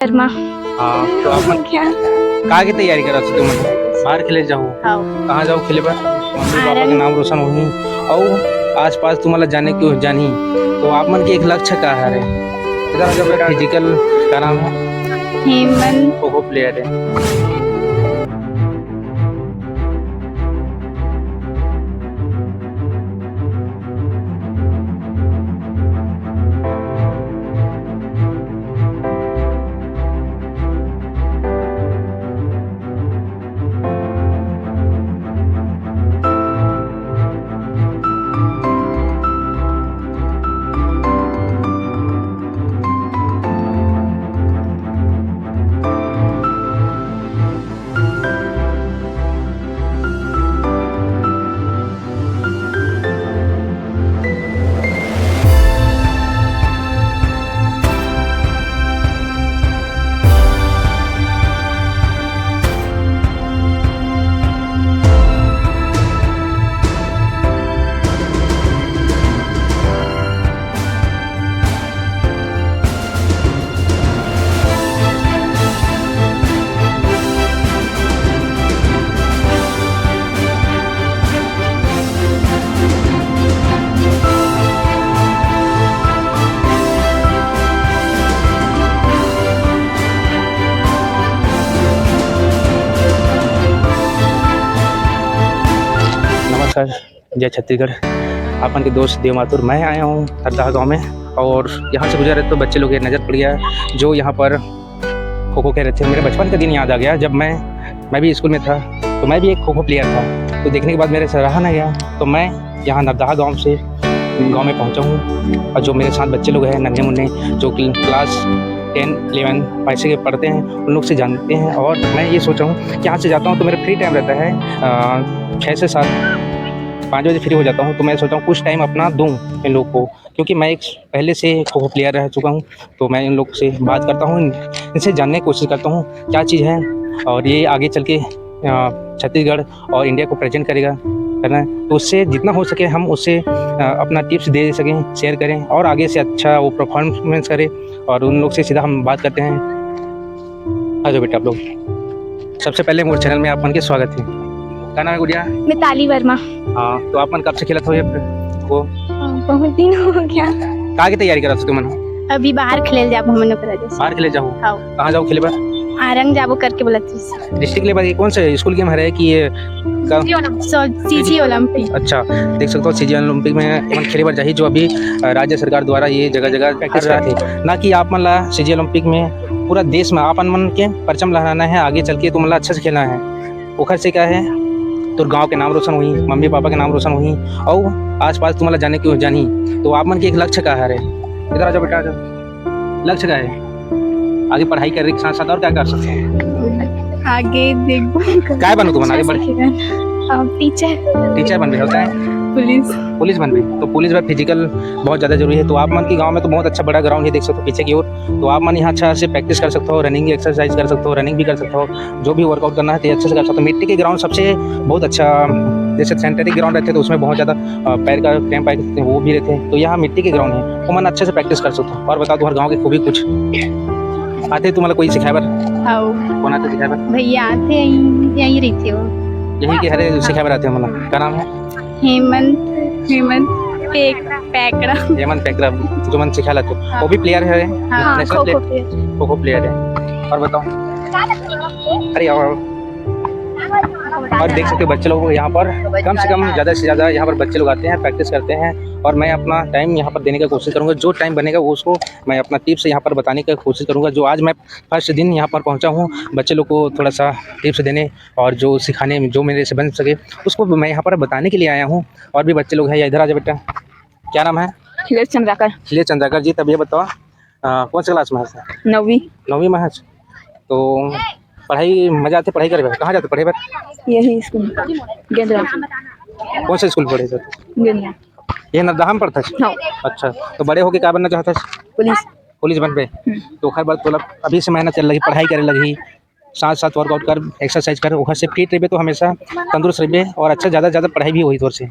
शर्मा हाँ तो आप क्या कहाँ की तैयारी करा तुम बाहर खेले जाओ हाउ कहाँ जाओ खेले पर मम्मी पापा आरंग। के नाम रोशन होही और आस पास तुम्हाला जाने क्यों जानी तो आप मन के एक लक्ष्य का है इधर जब फिजिकल का नाम है हेमंत खो खो प्लेयर है। नमस्कार, जय छत्तीसगढ़। अपन के दोस्त देव माथुर मैं आया हूँ हरदाह गांव में और यहाँ से गुजर रहे तो बच्चे लोग नज़र पड़ गया जो यहाँ पर खो खो खेल रहे थे। मेरे बचपन का दिन याद आ गया जब मैं भी स्कूल में था तो मैं भी एक खो खो प्लेयर था। तो देखने के बाद मेरे से रहा ना गया तो मैं यहाँ नरदाहा गाँव में पहुँचा हूँ और जो मेरे साथ बच्चे लोग हैं नन्हे मुन्ने जो कि क्लास 10, 11 पैसे के पढ़ते हैं उन लोग से जानते हैं। और मैं ये सोचा हूँ कि यहाँ से जाता हूँ तो मेरा फ्री टाइम रहता है 6 से 7, 5 बजे फ्री हो जाता हूँ तो मैं सोचा हूँ कुछ टाइम अपना दूँ इन लोग को क्योंकि मैं एक पहले से खो खो प्लेयर रह चुका हूँ। तो मैं इन लोग से बात करता हूँ इनसे जानने की कोशिश करता हूँ क्या चीज़ है और ये आगे चल के छत्तीसगढ़ और इंडिया को प्रेजेंट करना है। तो उससे जितना हो सके हम उससे अपना टिप्स दे सकें, शेयर करें और आगे से अच्छा वो परफॉर्मेंस करें। और उन लोग से सीधा हम बात करते हैं। आ जाओ बेटा आप लोग। सबसे पहले मोर चैनल में आप मन के स्वागत है। क्या नाम है गुड़िया? मिताली वर्मा। हाँ तो आप मन कब से खेलत हो ये वो बहुत दिन हो गया। कहाँ की तैयारी करत हो तुम? अभी बाहर खेल जाबो हमन ओकरा जैसे। बाहर खेले जाओ हाउ कहाँ जाओ खेले पर आरंग जाबो करके बोलत डिस्ट्रिक्ट लेवल ये कौन से स्कूल गेम है कि ये सीजी ओलंपिक। अच्छा देख सकते हो सीजी ओलंपिक में मन खेले बार जाही जो अभी राज्य सरकार द्वारा ये जगह जगह प्रैक्टिस रहे थे ना कि आप मन ला सीजी ओलंपिक में पूरा देश में आप मन के परचम लहराना है। आगे चल के तुम ला अच्छे से खेलना है। ओखर से क्या है तो गांव के नाम रोशन हुई, मम्मी पापा के नाम रोशन हुई और आसपास तुम्हारा जाने क्यों जानी तो आप मन के एक लक्ष्य का है। इधर आ जाओ बेटा, आ जाओ। लक्ष्य का है आगे पढ़ाई करने के साथ साथ और क्या कर सकते हैं? आगे देखो क्या बनो तुम आगे बढ़ टीचर बन रहे हो? क्या है? पुलिस बन रही तो पुलिस में फिजिकल बहुत ज़्यादा जरूरी है। तो आप मन की गांव में तो बहुत अच्छा बड़ा ग्राउंड है देख सकते हो पीछे की ओर। तो आप मन यहाँ अच्छा से प्रैक्टिस कर सकते हो, रनिंग एक्सरसाइज कर सकते हो, रनिंग भी कर सकते हो, जो भी वर्कआउट करना है तो अच्छे से कर सकते हो। मिट्टी के ग्राउंड सबसे बहुत अच्छा, जैसे सेंटरिक ग्राउंड रहते तो उसमें बहुत ज़्यादा पैर का क्रैम्प आए वो भी रहते हैं। तो यहाँ मिट्टी के ग्राउंड है तो मन अच्छे से प्रैक्टिस कर सकते हो। और बता दो हर गाँव के खूबी कुछ आते तुम्हारा कोई सिखाए बर? हाउ कौन आते सिखाए बर? भैया आते यहीं रहते हो। यही के हरे सिखाए बर आते हैं मतलब। क्या नाम है? हेमंत पैकड़ा। हेमंत पैकरा जो मन सिखा लाते वो भी प्लेयर है national player kho kho player है। और बताओ अरे और देख सकते हो बच्चे लोग यहाँ पर कम से कम ज़्यादा से ज़्यादा यहाँ पर बच्चे लोग आते हैं प्रैक्टिस करते हैं। और मैं अपना टाइम यहाँ पर देने की कोशिश करूँगा। जो टाइम बनेगा वो उसको मैं अपना टिप्स यहाँ पर बताने की कोशिश करूँगा। जो आज मैं फर्स्ट दिन यहाँ पर पहुँचा हूँ बच्चे लोग को थोड़ा सा टिप्स देने और जो सिखाने में जो मेरे से बन सके उसको मैं यहाँ पर बताने के लिए आया हूँ। और भी बच्चे लोग हैं इधर आ जाए बेटा। क्या नाम है? खिलेश चंद्राकर जी। तब ये बताओ कौन सा क्लास में है? 9वीं में है। तो पढ़ाई मजा आती पढ़ाई करे कहाँ जाते पढ़े पर? यही स्कूल गेंदरा। कौन से स्कूल पढ़े जाते? गेंदरा ये नरदाहा में पढ़ता है? अच्छा तो बड़े होके क्या बनना चाहता है? पुलिस बन पे। तो खैर बात मतलब अभी से मेहनत चल रही पढ़ाई करे लगी साथ साथ वर्कआउट कर एक्सरसाइज कर उधर से फिट रहे तो हमेशा तंदुरुस्त रहे और अच्छा ज़्यादा पढ़ाई भी हुई तौर से।